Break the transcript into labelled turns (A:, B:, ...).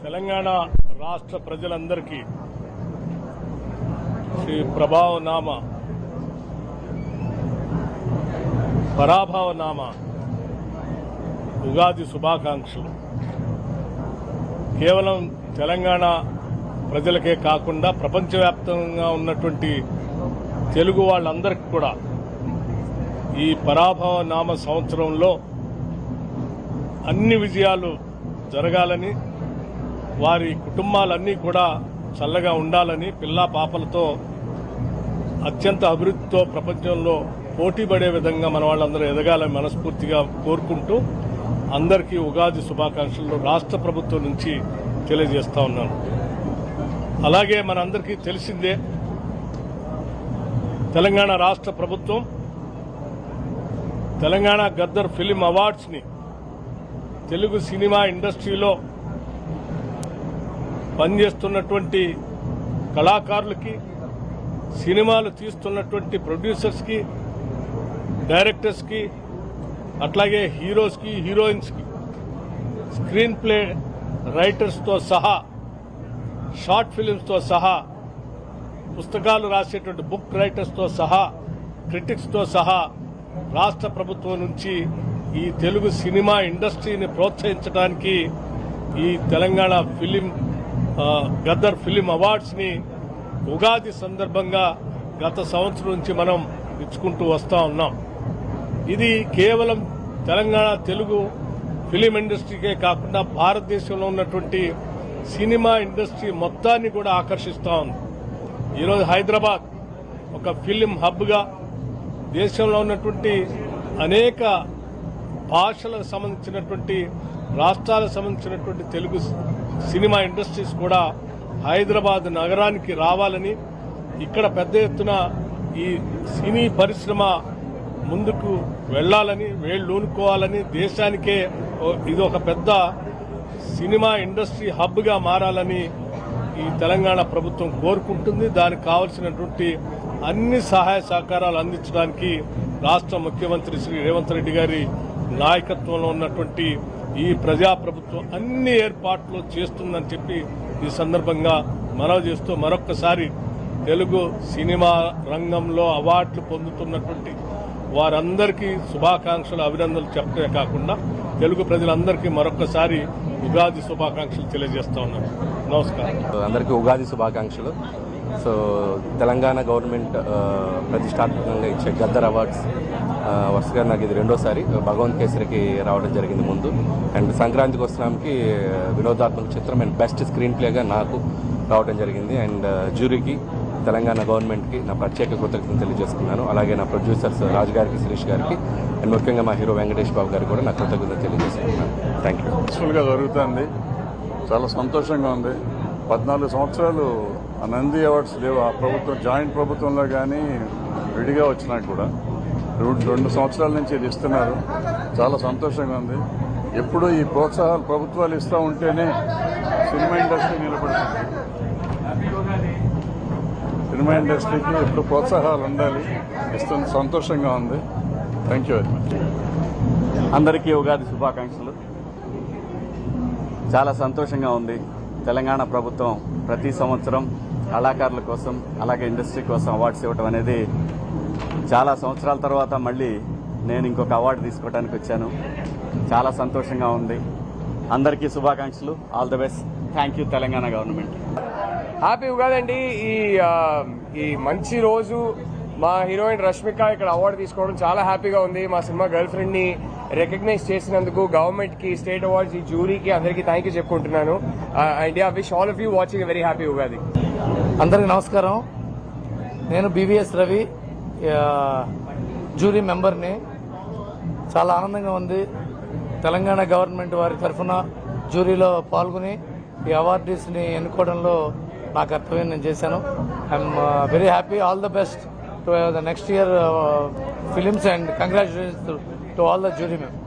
A: తెలంగాణ రాష్ట్ర ప్రజలందరికీ శ్రీ ప్రభావనామ పరాభవనామ ఉగాది శుభాకాంక్షలు. కేవలం తెలంగాణ ప్రజలకే కాకుండా ప్రపంచవ్యాప్తంగా ఉన్నటువంటి తెలుగు వాళ్ళందరికీ కూడా ఈ పరాభవనామ సంవత్సరంలో అన్ని విజయాలు జరగాలని, వారి కుటుంబాలన్నీ కూడా చల్లగా ఉండాలని, పిల్లా పాపలతో అత్యంత అభివృద్ధితో ప్రపంచంలో పోటీపడే విధంగా మన వాళ్ళందరూ ఎదగాలని మనస్ఫూర్తిగా కోరుకుంటూ అందరికీ ఉగాది శుభాకాంక్షలు రాష్ట్ర ప్రభుత్వం నుంచి తెలియజేస్తా ఉన్నాను. అలాగే మనందరికీ తెలిసిందే, తెలంగాణ రాష్ట్ర ప్రభుత్వం తెలంగాణ గద్దర్ ఫిలిం అవార్డ్స్ ని తెలుగు సినిమా ఇండస్ట్రీలో పనిచేస్తున్నటువంటి కళాకారులకి, సినిమాలు తీస్తున్నటువంటి ప్రొడ్యూసర్స్కి, డైరెక్టర్స్కి, అట్లాగే హీరోస్కి, హీరోయిన్స్కి, స్క్రీన్ ప్లే రైటర్స్తో సహా, షార్ట్ ఫిలిమ్స్తో సహా, పుస్తకాలు రాసేటువంటి బుక్ రైటర్స్తో సహా, క్రిటిక్స్తో సహా రాష్ట్ర ప్రభుత్వం నుంచి ఈ తెలుగు సినిమా ఇండస్ట్రీని ప్రోత్సహించడానికి ఈ తెలంగాణ గద్దర్ ఫిలిం అవార్డ్స్ ని ఉగాది సందర్భంగా గత సంవత్సరం నుంచి మనం ఇచ్చుకుంటూ వస్తా ఉన్నాం. ఇది కేవలం తెలంగాణ తెలుగు ఫిలిం ఇండస్ట్రీకే కాకుండా భారతదేశంలో ఉన్నటువంటి సినిమా ఇండస్ట్రీ మొత్తాన్ని కూడా ఆకర్షిస్తూ ఉంది. ఈరోజు హైదరాబాద్ ఒక ఫిలిం హబ్గా దేశంలో ఉన్నటువంటి అనేక భాషలకు సంబంధించినటువంటి, రాష్ట్రాలకు సంబంధించినటువంటి తెలుగు సినిమా ఇండస్ట్రీస్ కూడా హైదరాబాద్ నగరానికి రావాలని, ఇక్కడ పెద్ద ఎత్తున ఈ సినీ పరిశ్రమ ముందుకు వెళ్లాలని, వేళ్లూనుకోవాలని, దేశానికే ఇది ఒక పెద్ద సినిమా ఇండస్ట్రీ హబ్గా మారాలని ఈ తెలంగాణ ప్రభుత్వం కోరుకుంటుంది. దానికి కావలసినటువంటి అన్ని సహాయ సహకారాలు అందించడానికి రాష్ట్ర ముఖ్యమంత్రి శ్రీ రేవంత్ రెడ్డి గారి నాయకత్వంలో ఉన్నటువంటి ఈ ప్రజాప్రభుత్వం అన్ని ఏర్పాట్లు చేస్తుందని చెప్పి ఈ సందర్భంగా మనవి చేస్తూ మరొక్కసారి తెలుగు సినిమా రంగంలో అవార్డులు పొందుతున్నటువంటి వారందరికీ శుభాకాంక్షలు, అభినందనలు చెప్పడమే కాకుండా తెలుగు ప్రజలందరికీ మరొక్కసారి ఉగాది శుభాకాంక్షలు తెలియజేస్తా ఉన్నాను. నమస్కారం.
B: అందరికీ ఉగాది శుభాకాంక్షలు. సో తెలంగాణ గవర్నమెంట్ ప్రతిష్టాత్మకంగా ఇచ్చే గద్దర్ అవార్డ్స్ వరుసగా నాకు ఇది రెండోసారి. భగవంత్ కేసరికి రావడం జరిగింది ముందు, అండ్ సంక్రాంతికి వస్తున్నాంకి వినోదాత్మక చిత్రం అండ్ బెస్ట్ స్క్రీన్ ప్లేగా నాకు రావడం జరిగింది. అండ్ జ్యూరీకి, తెలంగాణ గవర్నమెంట్కి నా ప్రత్యేక కృతజ్ఞతలు తెలియజేసుకున్నాను. అలాగే నా ప్రొడ్యూసర్స్ రాజు గారికి, శిరీష్ గారికి, అండ్ ముఖ్యంగా మా హీరో వెంకటేష్ బాబు గారికి కూడా నా కృతజ్ఞతలు తెలియజేసుకున్నాను. Thank you.
C: పీస్ఫుల్గా జరుగుతుంది, చాలా సంతోషంగా ఉంది. 14 సంవత్సరాలు ఆ నంది అవార్డ్స్ లేవు ఆ ప్రభుత్వం, జాయింట్ ప్రభుత్వంలో కానీ విడిగా వచ్చినా కూడా 2 సంవత్సరాల నుంచి ఇది ఇస్తున్నారు. చాలా సంతోషంగా ఉంది. ఎప్పుడూ ఈ ప్రోత్సాహాలు ప్రభుత్వాలు ఇస్తూ ఉంటేనే సినిమా ఇండస్ట్రీ నిలబడుతుంది. సినిమా ఇండస్ట్రీకి ఎప్పుడు ప్రోత్సాహాలు ఉండాలి, ఇస్తుంది. సంతోషంగా ఉంది. Thank you very much.
D: అందరికీ ఉగాది శుభాకాంక్షలు. చాలా సంతోషంగా ఉంది. తెలంగాణ ప్రభుత్వం ప్రతి సంవత్సరం కళాకారుల కోసం, అలాగే ఇండస్ట్రీ కోసం అవార్డ్స్ ఇవ్వడం అనేది చాలా సంవత్సరాల తర్వాత మళ్ళీ నేను ఇంకొక అవార్డు తీసుకోవడానికి వచ్చాను. చాలా సంతోషంగా ఉంది. అందరికీ శుభాకాంక్షలు. All the best. Thank you Telangana government.
E: Happy Ugadi అండి. ఈ మంచి రోజు మా హీరోయిన్ రష్మిక ఇక్కడ అవార్డు తీసుకోవడం చాలా హ్యాపీగా ఉంది. మా సినిమా గర్ల్ ఫ్రెండ్ ని రికగ్నైజ్ చేసినందుకు గవర్నమెంట్ కి, స్టేట్ అవార్డ్స్, ఈ జ్యూరీకి అందరికీ థ్యాంక్ యూ చెప్పుకుంటున్నాను. And I wish all of you watching very happy Ugadi.
F: అందరికి నమస్కారం. నేను బీవీఎస్ రవి, జ్యూరీ మెంబర్ని. చాలా ఆనందంగా ఉంది. తెలంగాణ గవర్నమెంట్ వారి తరఫున జ్యూరీలో పాల్గొని ఈ అవార్డీస్ని ఎన్నుకోవడంలో నా కర్తవ్యం నేను చేశాను. I'm very happy. All the best to the next year films and congratulations to all the jury members.